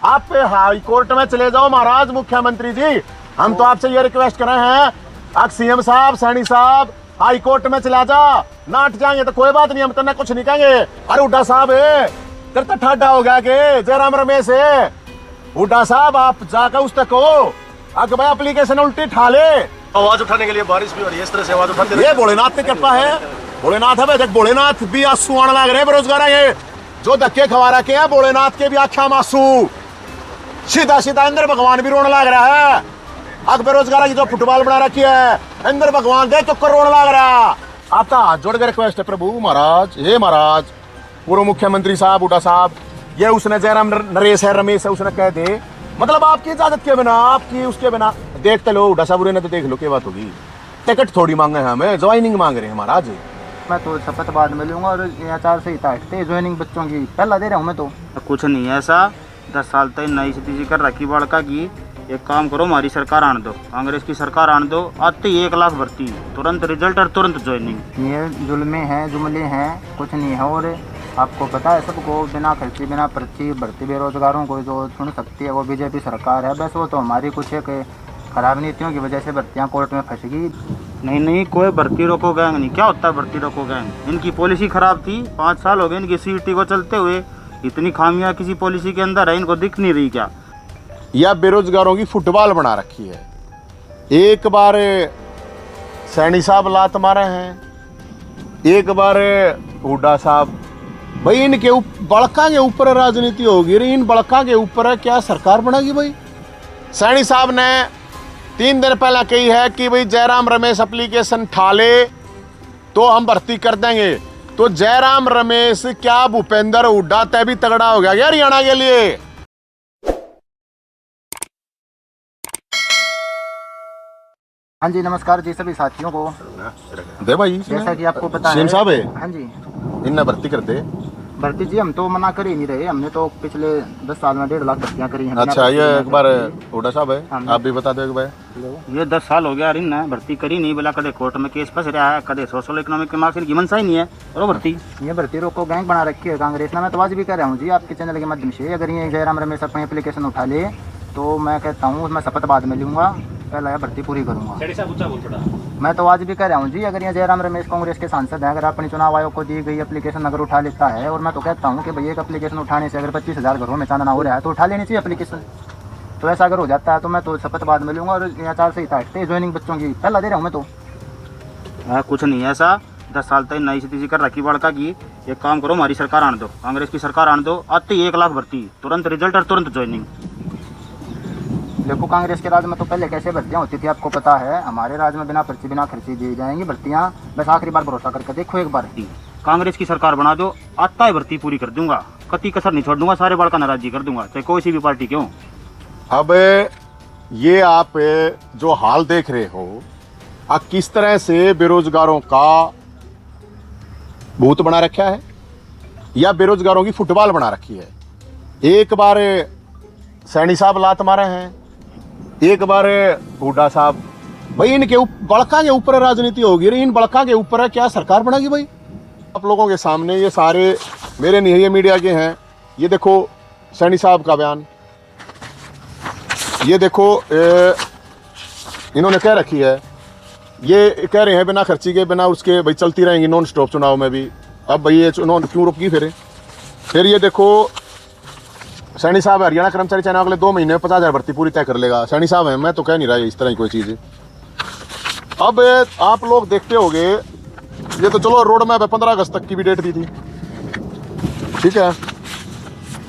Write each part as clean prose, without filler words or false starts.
आप high court में चले जाओ महाराज मुख्यमंत्री जी, हम तो आपसे ये रिक्वेस्ट कर रहे हैं। अब सीएम साहब, सैनी साहब, हाई कोर्ट में चला जा, ना हट जाएंगे तो कोई बात नहीं, हम तेना कुछ नहीं कहेंगे। अरे हुड्डा साहब तेरे तो ठाडा हो गया के जयराम रमेश है। हुड्डा साहब आप जाकर उस तक हो अगर भाई एप्लीकेशन उल्टी ठा ले। आवाज उठाने के लिए बारिश भी हो रही है, इस तरह से आवाज उठाते ये भोलेनाथ की कृपा है। भोलेनाथ है, देख भोलेनाथ भी आंसू आने लग रहे बेरोजगार है। ये जो धक्के खवा रखे हैं भोलेनाथ के भी आख्या आंसू, सीधा सीधा इंद्र भगवान भी रोने लग रहा है। अब बेरोजगार की जो फुटबॉल बना रखी है इंद्र भगवान देख तो रोने लग रहा है। आपका हाथ जोड़ के रिक्वेस्ट है प्रभु महाराज, हे महाराज पूर्व मुख्यमंत्री साहब हुड्डा साहब, ये उसने जयराम नरेश है रमेश है उसने कह दे, मतलब आपकी इजाजत के बिना, आपकी उसके बिना देखते लो। हुड्डा साहब ने तो देख लो क्या बात होगी। टिकट थोड़ी मांगे हैं, हमें ज्वाइनिंग मांग रहे हैं महाराज। मैं तो शपथ बाद में लूंगा और आचार संहिता हटते ज्वाइनिंग बच्चों की पहला दे रहा हूँ मैं तो। कुछ नहीं है ऐसा, 10 साल तक नई स्थिति कर रखी बड़का की। एक काम करो, हमारी सरकार आने दो, कांग्रेस की सरकार आने दो, आते ही 1 लाख भर्ती, तुरंत रिजल्ट और तुरंत ज्वाइनिंग। ये जुमले हैं कुछ नहीं है। और आपको पता है सबको, बिना खर्ची बिना पर्ची भर्ती बेरोजगारों को जो चुन सकती है वो बीजेपी सरकार है। बस वो तो हमारी कुछ एक खराब नीतियों की वजह से भर्तियाँ कोर्ट में फंस गई। नहीं कोई भर्ती रोको गैंग नहीं। क्या होता है भर्ती रोको गैंग? इनकी पॉलिसी खराब थी, 5 साल हो गए इनकी सीटी को चलते हुए। इतनी खामियां किसी पॉलिसी के अंदर है, इनको दिख नहीं रही क्या? या बेरोजगारों की फुटबॉल बना रखी है। एक बार सैनी साहब लात मारे हैं, एक बार हुड्डा साहब। भाई इनके बड़का के ऊपर राजनीति होगी, इन बड़का के ऊपर क्या सरकार बनेगी? भाई सैनी साहब ने 3 दिन पहले कही है कि भाई जयराम रमेश एप्लीकेशन ठा ले तो हम भर्ती कर देंगे। तो जयराम रमेश क्या भूपेंद्र हुड्डा तय भी तगड़ा हो गया क्या हरियाणा के लिए? हाँ जी नमस्कार जी सभी साथियों को। दे भाई जैसा कि आपको पता सीएम है साहब है, हाँ जी इन्हें भर्ती कर दे। भर्ती जी हम तो मना कर ही नहीं रहे, हमने तो पिछले 10 साल में 1.5 लाख भर्तियाँ करी हैं। अच्छा ये एक बार हुड्डा साहब है, आप भी बता दो एक बार। ये 10 साल हो गया इन भर्ती करी नहीं, बोला कदे कोर्ट में केस फंस रहा है, कदे सोशल इकोनॉमिक के मार्क्स की मनसा ही नहीं है और भर्ती। ये भर्ती रोको गैंग बना रखी है कांग्रेस ने। मैं तो आज भी कह रहा हूँ जी आपके चैनल के माध्यम से, अगर ये जयराम रमेश अपनी एप्लीकेशन उठा ले तो मैं कहता हूँ मैं शपथ बाद में लूँगा, पहला भर्ती पूरी करूँगा। मैं तो आज भी कह रहा हूँ जी, अगर ये जयराम रमेश कांग्रेस के सांसद हैं, अगर अपनी चुनाव आयोग को दी गई एप्लीकेशन अगर उठा लेता है, और मैं तो कहता हूँ कि भाई एक एप्लीकेशन उठाने से अगर 25,000 घरों में चांदना हो रहा है तो उठा लेनी चाहिए एप्लीकेशन। तो ऐसा अगर हो जाता है तो मैं तो शपथ बाद में लूँगा और आचार संहिता हटते ज्वाइनिंग बच्चों की पहला दे रहा हूँ मैं तो। कुछ नहीं है ऐसा, 10 साल तक नई स्थिति कर रखी बड़का की। एक काम करो, हमारी सरकार आने दो, कांग्रेस की सरकार आने दो, आते ही 1 लाख भर्ती, तुरंत रिजल्ट और तुरंत ज्वाइनिंग। देखो कांग्रेस के राज में तो पहले कैसे भर्तियाँ होती थी आपको पता है, हमारे राज में बिना पर्ची बिना खर्ची दी जाएंगी भर्तियाँ। बस आखिरी बार भरोसा करके देखो एक बार। कांग्रेस की सरकार बना दो, आता ही भर्ती पूरी कर दूंगा, कति कसर नहीं छोड़ दूंगा, सारे बड़का नाराजी कर दूंगा, चाहे कोई सी भी पार्टी क्यों। अब ये आप जो हाल देख रहे हो, आप किस तरह से बेरोजगारों का भूत बना रखा है या बेरोजगारों की फुटबॉल बना रखी है। एक बार सैनी साहब लात मारे हैं, एक बार हुड्डा साहब। भाई इनके बड़का के ऊपर राजनीति होगी, इन बड़का के ऊपर क्या सरकार बनेगी? भाई आप लोगों के सामने ये सारे मेरे नहीं, ये मीडिया के हैं। ये देखो सैनी साहब का बयान, ये देखो इन्होंने कह रखी है, ये कह रहे हैं बिना खर्ची के बिना उसके भाई चलती रहेंगी नॉन स्टॉप चुनाव में भी। अब भाई ये चुनाव क्यों रुकी? फिर ये देखो सैनी साहब हरियाणा कर्मचारी चयन अगले 2 महीने में 50,000 भर्ती पूरी तय कर लेगा। सैनी साहब है, मैं तो कह नहीं रहा इस तरह की कोई चीज़। अब आप लोग देखते होंगे, ये तो चलो रोड मैप है, 15 अगस्त तक की भी डेट दी थी, ठीक है।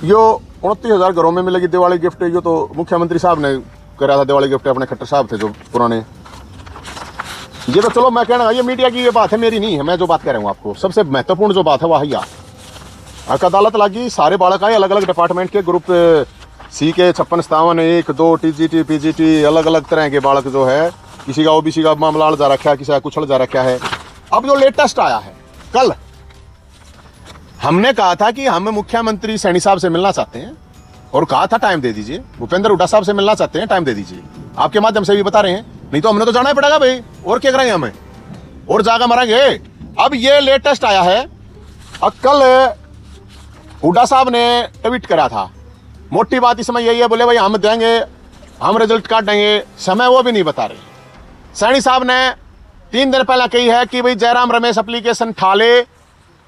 यो 29,000 घरों में मिलेगी दिवाली गिफ्ट, ये तो मुख्यमंत्री साहब ने करा था दिवाली गिफ्ट, अपने खट्टर साहब थे जो पुराने। ये तो चलो मैं कहना, ये मीडिया की ये बात है, मेरी नहीं है। मैं जो बात कह रहा हूँ आपको सबसे महत्वपूर्ण जो बात है वह यह अदालत लगी, सारे बालक आए अलग अलग डिपार्टमेंट के, ग्रुप सी के 56, 57, 1, 2 टीजीटी पीजीटी, अलग अलग तरह के बालक जो है, किसी का ओबीसी का मामला जा रखा है, किसी का कुछ जा रखा है। अब जो लेटेस्ट आया है, कल हमने कहा था कि हम मुख्यमंत्री सैनी साहब से मिलना चाहते हैं और कहा था टाइम दे दीजिए, भूपेंद्र हुड्डा साहब से मिलना चाहते हैं, टाइम दे दीजिए। आपके माध्यम से भी बता रहे हैं, नहीं तो हमने तो जाना ही पड़ेगा भाई, और क्या करेंगे हमें, और जाकर मरेंगे। अब ये लेटेस्ट आया है, कल हुड्डा साहब ने ट्वीट करा था मोटी बात इसमें यही है, बोले भाई हम देंगे, हम रिजल्ट काट देंगे, समय वो भी नहीं बता रहे। सैनी साहब ने 3 दिन पहले कही है कि भाई जयराम रमेश एप्लीकेशन ठाले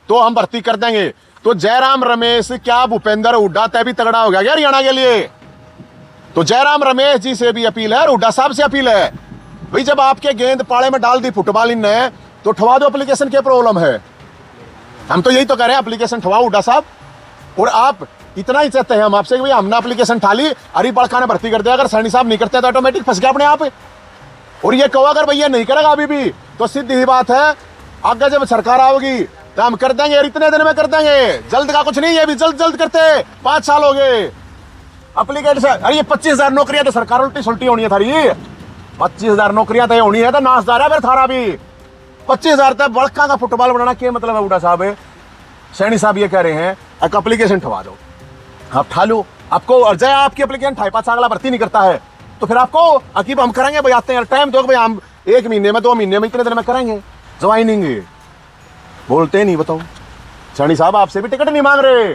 तो हम भर्ती कर देंगे। तो जयराम रमेश क्या भूपेंद्र हुड्डा तय भी तगड़ा हो गया क्या हरियाणा के लिए? तो जयराम रमेश जी से भी अपील है, हुड्डा साहब से अपील है, भाई जब आपके गेंद पाड़े में डाल दी फुटबॉल इन ने तो ठवा दो, एप्लीकेशन क्या प्रॉब्लम है? हम तो यही तो कह रहे हैं, एप्लीकेशन ठवाओ हुड्डा साहब। और आप इतना ही चाहते हैं हम आपसे कि भाई हमने एप्लीकेशन ठाली, अरे बड़का ने भर्ती कर दिया, अगर सैनी साहब नहीं करते तो ऑटोमेटिक फंस गया अपने आप। और ये कहो अगर भैया नहीं करेगा अभी भी तो सीधी ही बात है, आगे जब सरकार आओगी तो हम कर देंगे, इतने दिन में कर देंगे, जल्द का कुछ नहीं है, अभी जल्द करते 5 साल हो गए एप्लीकेशन। अरे ये 25,000 नौकरियां तो सरकार उल्टी सुल्टी होनी है थारी, 25,000 नौकरियां तो होनी है, तो नाशदार है फिर थारा भी। 25,000 तक बड़का का फुटबॉल बनाना क्या मतलब है? हुड्डा साहब, सैनी साहब ये कह रहे हैं एक एप्लीकेशन ठवा दो, आप ठा लो, आपको अर्जा है आपकी एप्लीकेशन ठाई 5 अगला भर्ती नहीं करता है तो फिर आपको अकीब हम करेंगे भाई, आते हैं टाइम दो भाई, हम 1 महीने में 2 महीने में इतने दिन में करेंगे ज्वाइनिंग। बोलते नहीं, बताओ सैनी साहब आपसे भी टिकट नहीं मांग रहे,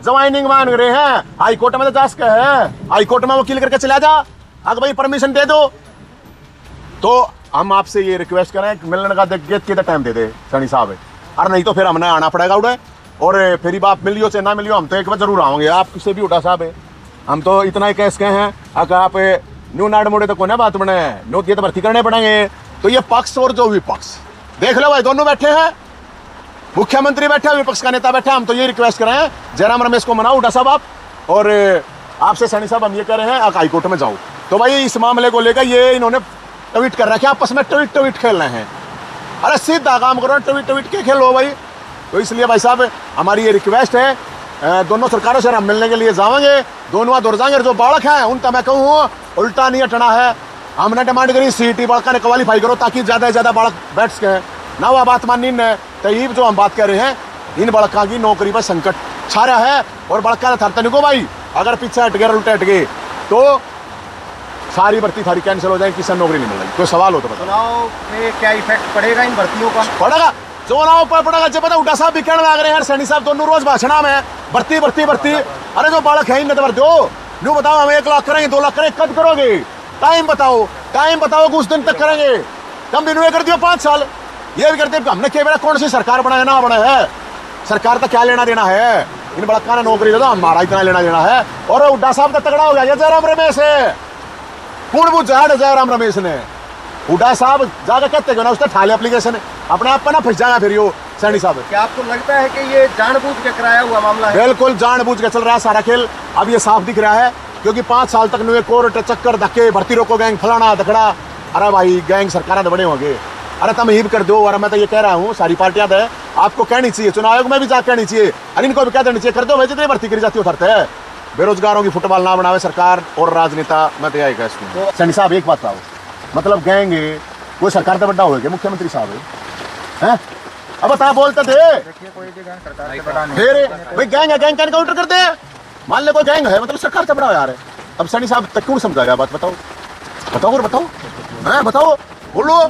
ज्वाइनिंग मांग रहे हैं। हाई कोर्ट में तो जा सके है, हाई कोर्ट में वकील करके चला जा, अगर भाई परमिशन दे दो। तो हम आपसे ये रिक्वेस्ट करें कि मिलने का गेट के टाइम दे दे सैनी साहब, अरे नहीं तो फिर हमने आना पड़ेगा उड़े, और फिर आप मिलियो चाहे ना मिलियो हम तो एक बार जरूर आओगे। आप किसी भी उठा साहब है, हम तो इतना ही कैस कहे हैं, अगर आप न्यू नाड़ मोड़े तो कोने बात बने नो ये तो भर्ती करने पड़ेंगे। तो ये पक्ष और जो विपक्ष देख लो भाई, दोनों बैठे हैं, मुख्यमंत्री बैठे, विपक्ष का नेता बैठा। हम तो ये रिक्वेस्ट कर रहे हैं जयराम रमेश को मनाओ उठा साहब आप, और आपसे सैनी साहब हम ये कह रहे हैं हाई कोर्ट में जाओ। तो भाई इस मामले को लेकर ये इन्होंने ट्वीट कर रखा है, आपस में ट्वीट खेल रहे हैं। अरे सीधा काम करो, ट्वीट के खेलो भाई। तो इसलिए भाई साहब हमारी ये रिक्वेस्ट है, दोनों सरकारों से हम मिलने के लिए जाएंगे, दोनों दौड़ जाएंगे। जो बालक हैं उनका मैं कहूँ उल्टा नहीं हटना है, हमने डिमांड करी सीटी बालका ने क्वालिफाई करो ताकि ज़्यादा से ज़्यादा बालक बैठ सके ना। वह बात मानी ने तो ये जो हम बात कर रहे हैं, इन बड़का की नौकरी पर संकट छा रहा है, और बड़का ने थरते को भाई अगर पीछे हट गए उल्टे हट गए तो सारी भर्ती थारी कैंसिल हो जाए, किसी नौकरी नहीं मिल रही। कोई सवाल हो तो बताओ। चुनाव में क्या इफेक्ट पड़ेगा इन भर्तियों का? पड़ेगा, चुनाव पर पड़ेगा। जब पता उठा साहब भी कहने लग रहे हैं सैनी साहब दोनों रोज भाषण में भर्ती भर्ती भर्ती। अरे जो बालक है इनमें तो भर दो, न्यू बताओ हम 1 लाख करेंगे 2 लाख करेंगे, कब करोगे? टाइम बताओ कुछ दिन तक करेंगे, कम दिन में कर दियो 5 साल। ये भी करते हमने क्या कौन सी सरकार बनाया ना बना है, सरकार तो क्या लेना देना है, इन बड़का ने नौकरी दे दो हमारा इतना लेना देना है। और उड्डा साहब तो तगड़ा हो गया जयराम रमेश है, पूर्ण बुझ जाए जयराम रमेश ने। उड्डा साहब जाकर कहते ना उसने ठाले एप्लीकेशन, अपने आप पर ना फंस जाएगा फिर यो सैनी साहब। क्या आपको लगता है कि ये जानबूझ के कराया हुआ मामला है? बिल्कुल जानबूझ के चल रहा है सारा खेल, अब ये साफ दिख रहा है, क्योंकि 5 साल तक नुए कोर्ट चक्कर धक्के, भर्ती रोको गैंग फलाना धकड़ा। अरे भाई गैंग सरकार तो बड़े होंगे, अरे तुम ही कर दो। और मैं तो ये कह रहा हूँ सारी पार्टियां तो आपको कहनी चाहिए, चुनाव आयोग में भी जा कहनी चाहिए, अरे इनको भी कह देनी चाहिए, कर दो भाई जितनी भर्ती करी जाती हो उतरते है। बेरोजगारों की फुटबॉल ना बनावे सरकार और राजनेता। मैं तो यही कहूँ सैनी साहब एक बात बताओ, मतलब गैंग कोई सरकार तो बड़ा होगा मुख्यमंत्री साहब है? अब बता बोलते थे फिर भाई गैंग है, गैंग का एनकाउंटर कर दे। मान ले कोई गैंग है मतलब सरकार से बड़ा यार है। अब सैनी साहब तक क्यों समझाया बात? बताओ बताओ बताओ, बताओ बोलो।